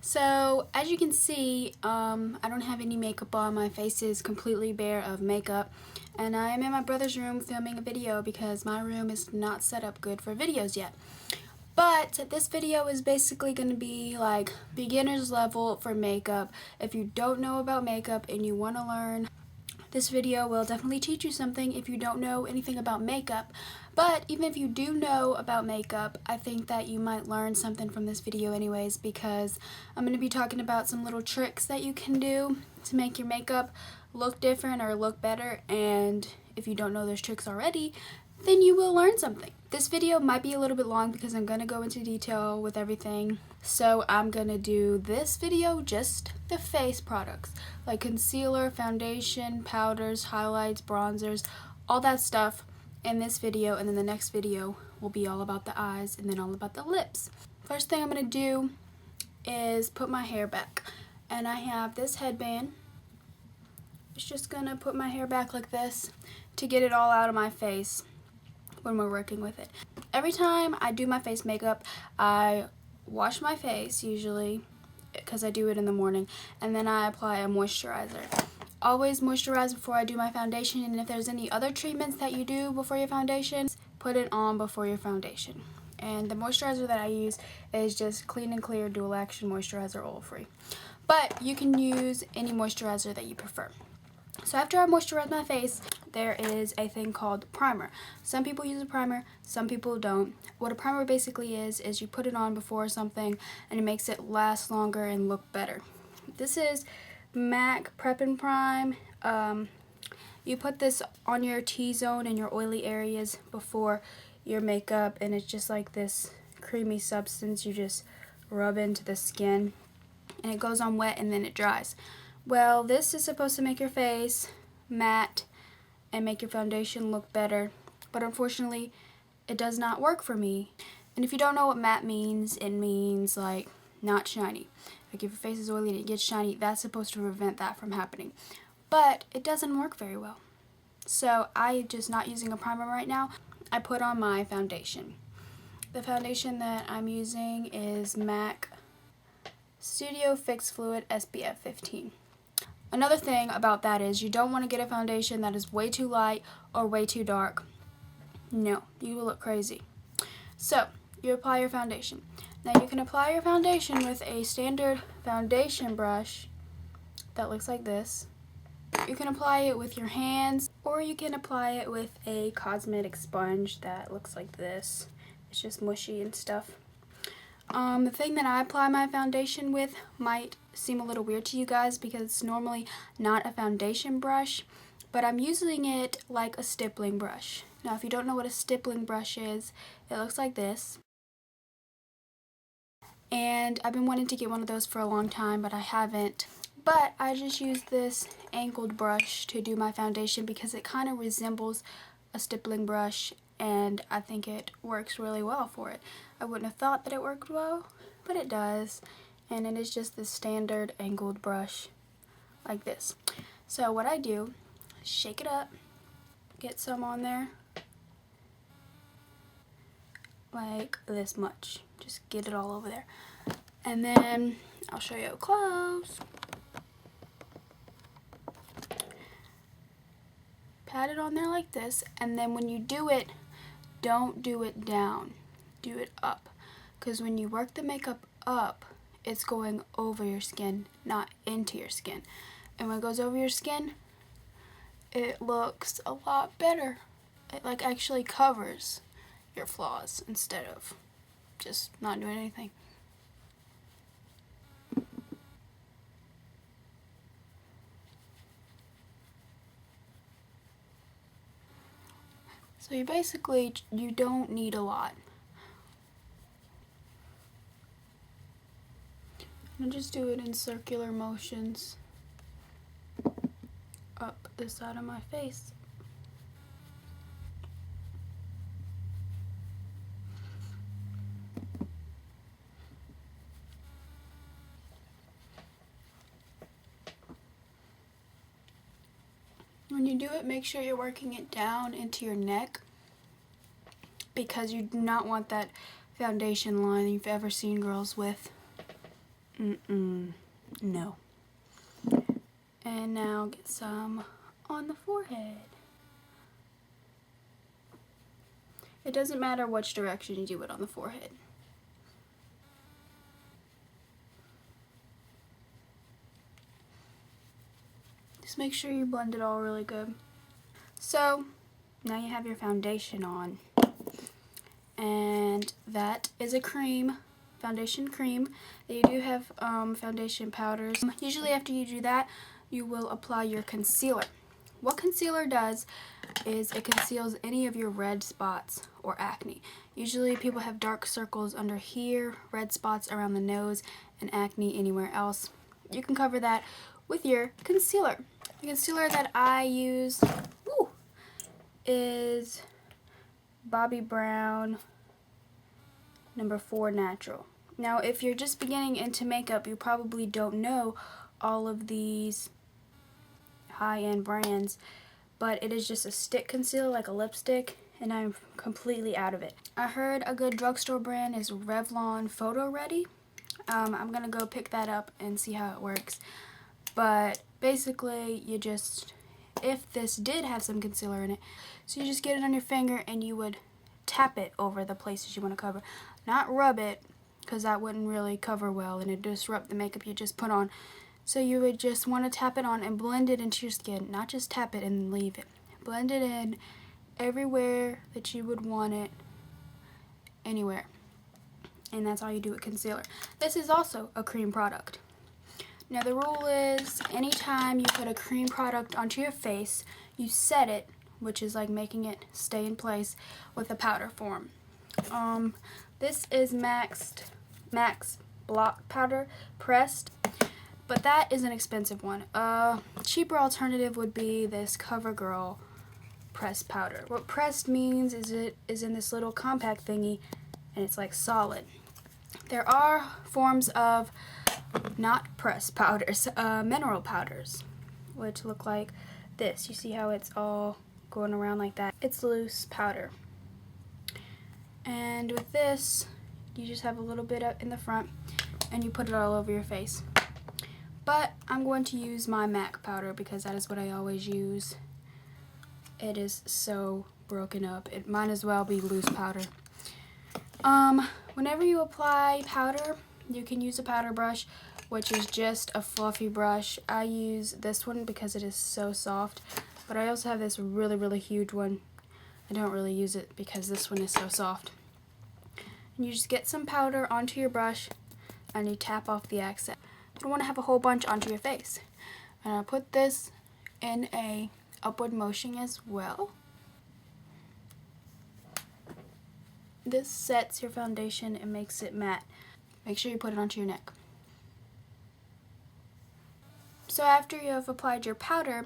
So as you can see, I don't have any makeup on. My face is completely bare of makeup, and I am in my brother's room filming a video because my room is not set up good for videos yet. But this video is basically going to be like beginner's level for makeup. If you don't know about makeup and you want to learn, this video will definitely teach you something if you don't know anything about makeup. But even if you do know about makeup, I think that you might learn something from this video anyways, because I'm going to be talking about some little tricks that you can do to make your makeup look different or look better. And if you don't know those tricks already, then you will learn something. This video might be a little bit long because I'm going to go into detail with everything. So I'm going to do this video just the face products, like concealer, foundation, powders, highlights, bronzers, all that stuff in this video, and then the next video will be all about the eyes and then all about the lips. First thing I'm going to do is put my hair back, and I have this headband. It's just going to put my hair back like this to get it all out of my face when we're working with it. Every time I do my face makeup, I wash my face usually because I do it in the morning, and then I apply a moisturizer. Always moisturize before I do my foundation, and if there's any other treatments that you do before your foundation, put it on before your foundation. And the moisturizer that I use is just Clean and Clear Dual Action Moisturizer, oil free. But you can use any moisturizer that you prefer. So after I moisturize my face, there is a thing called primer. Some people use a primer, some people don't. What a primer basically is you put it on before something and it makes it last longer and look better. This is MAC Prep and Prime. You put this on your T-zone and your oily areas before your makeup, and it's just like this creamy substance you just rub into the skin, and it goes on wet and then it dries. Well, this is supposed to make your face matte and make your foundation look better, but unfortunately it does not work for me. And if you don't know what matte means, it means like not shiny. Like if your face is oily and it gets shiny, that's supposed to prevent that from happening. But it doesn't work very well. So I'm just not using a primer right now. I put on my foundation. The foundation that I'm using is MAC Studio Fix Fluid SPF 15. Another thing about that is you don't want to get a foundation that is way too light or way too dark. No, you will look crazy. So you apply your foundation. Now you can apply your foundation with a standard foundation brush that looks like this. You can apply it with your hands, or you can apply it with a cosmetic sponge that looks like this. It's just mushy and stuff. The thing that I apply my foundation with might seem a little weird to you guys because it's normally not a foundation brush, but I'm using it like a stippling brush. Now if you don't know what a stippling brush is, it looks like this. And I've been wanting to get one of those for a long time, but I haven't. But I just use this angled brush to do my foundation because it kind of resembles a stippling brush, and I think it works really well for it. I wouldn't have thought that it worked well, but it does. And it is just the standard angled brush like this. So what I do is shake it up, get some on there, like this much. Just get it all over there. And then I'll show you up close. Pat it on there like this, and then when you do it, don't do it down, do it up, because when you work the makeup up, it's going over your skin, not into your skin. And when it goes over your skin, it looks a lot better. It like actually covers your flaws instead of just not doing anything. So you don't need a lot. And just do it in circular motions up the side of my face. When you do it, make sure you're working it down into your neck, because you do not want that foundation line you've ever seen girls with. No. And now get some on the forehead. It doesn't matter which direction you do it on the forehead. Just make sure you blend it all really good. So now you have your foundation on, and that is a cream, foundation cream. You do have foundation powders. Usually after you do that, you will apply your concealer. What concealer does is it conceals any of your red spots or acne. Usually people have dark circles under here, red spots around the nose, and acne anywhere else. You can cover that with your concealer. The concealer that I use is Bobbi Brown No. 4 Natural. Now if you're just beginning into makeup, you probably don't know all of these high-end brands, but it is just a stick concealer like a lipstick, and I'm completely out of it. I heard a good drugstore brand is Revlon Photo Ready. I'm gonna go pick that up and see how it works. But basically, you just, if this did have some concealer in it, so you just get it on your finger and you would tap it over the places you want to cover. Not rub it, because that wouldn't really cover well and it'd disrupt the makeup you just put on. So you would just want to tap it on and blend it into your skin, not just tap it and leave it. Blend it in everywhere that you would want it, anywhere. And that's all you do with concealer. This is also a cream product. Now the rule is, anytime you put a cream product onto your face, you set it, which is like making it stay in place, with a powder form. This is MAC's Block Powder Pressed, but that is an expensive one. A cheaper alternative would be this CoverGirl pressed powder. What pressed means is it is in this little compact thingy, and it's like solid. There are forms of not pressed powders, mineral powders, which look like this. You see how it's all going around like that? It's loose powder. And with this, you just have a little bit up in the front, and you put it all over your face. But I'm going to use my MAC powder because that is what I always use. It is so broken up. It might as well be loose powder. Whenever you apply powder, you can use a powder brush, which is just a fluffy brush. I use this one because it is so soft, but I also have this really huge one. I don't really use it because this one is so soft. And you just get some powder onto your brush and you tap off the excess. You don't want to have a whole bunch onto your face. And I put this in a upward motion as well. This sets your foundation and makes it matte. Make sure you put it onto your neck. So after you have applied your powder,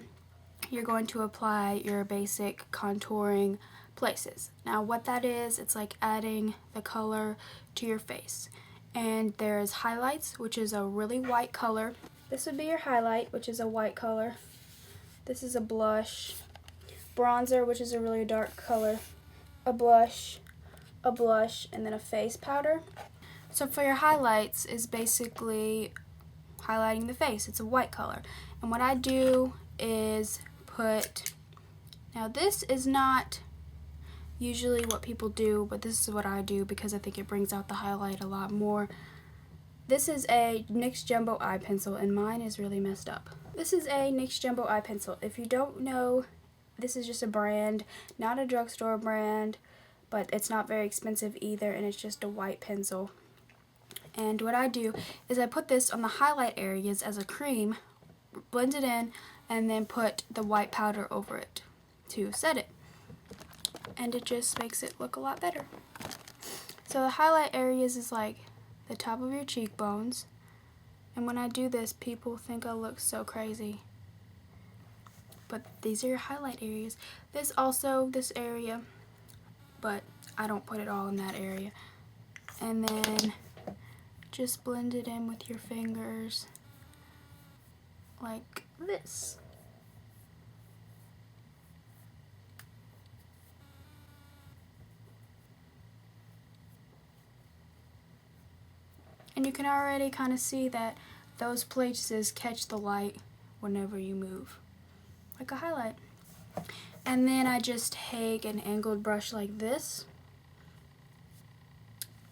you're going to apply your basic contouring places. Now what that is, it's like adding the color to your face. And there's highlights, which is a really white color. This would be your highlight, which is a white color. This is a blush. Bronzer, which is a really dark color. A blush, and then a face powder. So for your highlights is basically highlighting the face. It's a white color. And what I do is put, now this is not usually what people do, but this is what I do because I think it brings out the highlight a lot more. This is a NYX Jumbo Eye Pencil, and mine is really messed up. This is a NYX Jumbo Eye Pencil. If you don't know, this is just a brand, not a drugstore brand, but it's not very expensive either, and it's just a white pencil. And what I do is I put this on the highlight areas as a cream, blend it in, and then put the white powder over it to set it. And it just makes it look a lot better. So the highlight areas is like the top of your cheekbones. And when I do this, people think I look so crazy. But these are your highlight areas. This also, this area, but I don't put it all in that area. And then just blend it in with your fingers like this. And you can already kind of see that those places catch the light whenever you move, like a highlight. And then I just take an angled brush like this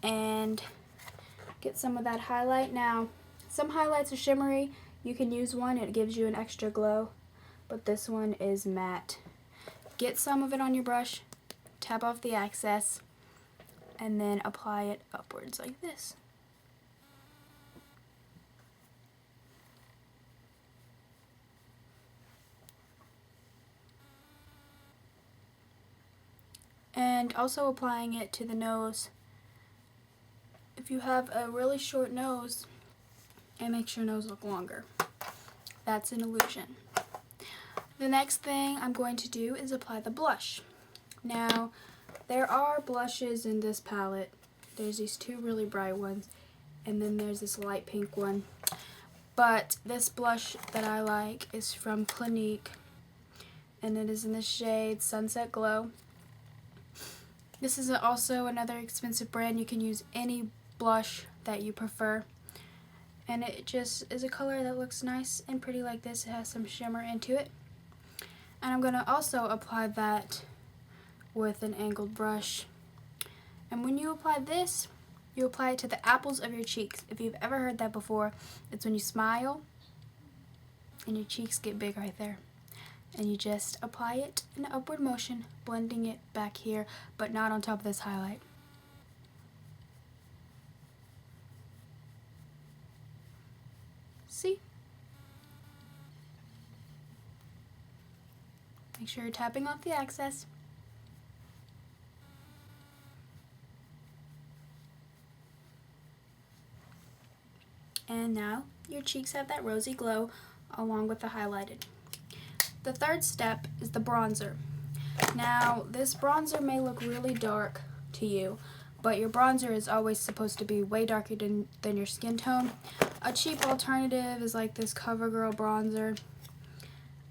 and get some of that highlight. Now, some highlights are shimmery. You can use one, it gives you an extra glow, but this one is matte. Get some of it on your brush, tap off the excess, and then apply it upwards like this. And also applying it to the nose. If you have a really short nose, it makes your nose look longer. That's an illusion. The next thing I'm going to do is apply the blush. Now, there are blushes in this palette. There's these two really bright ones, and then there's this light pink one. But this blush that I like is from Clinique, and it is in the shade Sunset Glow. This is also another expensive brand. You can use any blush that you prefer. And it just is a color that looks nice and pretty like this. It has some shimmer into it. And I'm going to also apply that with an angled brush. And when you apply this, you apply it to the apples of your cheeks. If you've ever heard that before, it's when you smile and your cheeks get big right there. And you just apply it in an upward motion, blending it back here, but not on top of this highlight. See? Make sure you're tapping off the excess. And now your cheeks have that rosy glow along with the highlighted. The third step is the bronzer. Now, this bronzer may look really dark to you, but your bronzer is always supposed to be way darker than your skin tone. A cheap alternative is like this CoverGirl bronzer.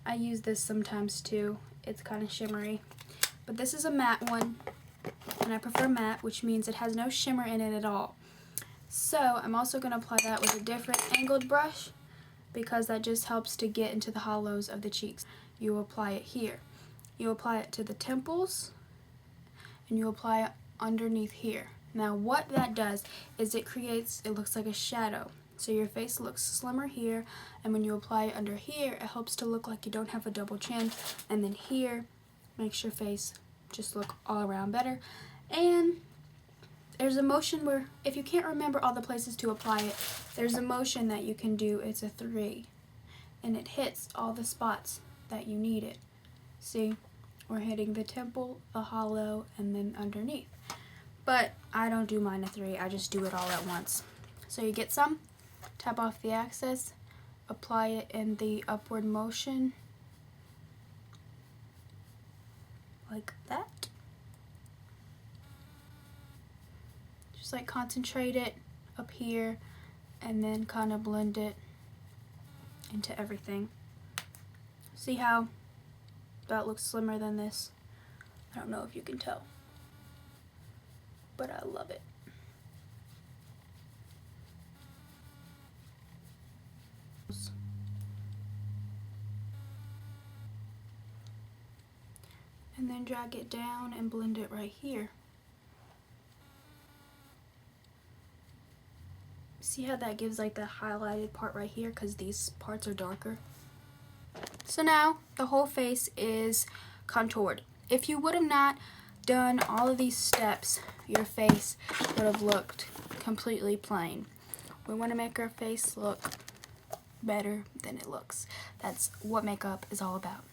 I use this sometimes too. It's kind of shimmery. But this is a matte one, and I prefer matte, which means it has no shimmer in it at all. So, I'm also going to apply that with a different angled brush, because that just helps to get into the hollows of the cheeks. You apply it here. You apply it to the temples, and you apply it underneath here. Now what that does is it looks like a shadow. So your face looks slimmer here, and when you apply it under here, it helps to look like you don't have a double chin, and then here makes your face just look all around better. And there's a motion where, if you can't remember all the places to apply it, there's a motion that you can do. It's a 3, and it hits all the spots that you need it. See, we're hitting the temple, the hollow, and then underneath. But I don't do mine a 3, I just do it all at once. So you get some, tap off the excess, apply it in the upward motion, like that. Just like concentrate it up here, and then kind of blend it into everything. See how that looks slimmer than this? I don't know if you can tell, but I love it. And then drag it down and blend it right here. See how that gives like the highlighted part right here, because these parts are darker. So now the whole face is contoured. If you would have not done all of these steps, your face would have looked completely plain. We want to make our face look better than it looks. That's what makeup is all about.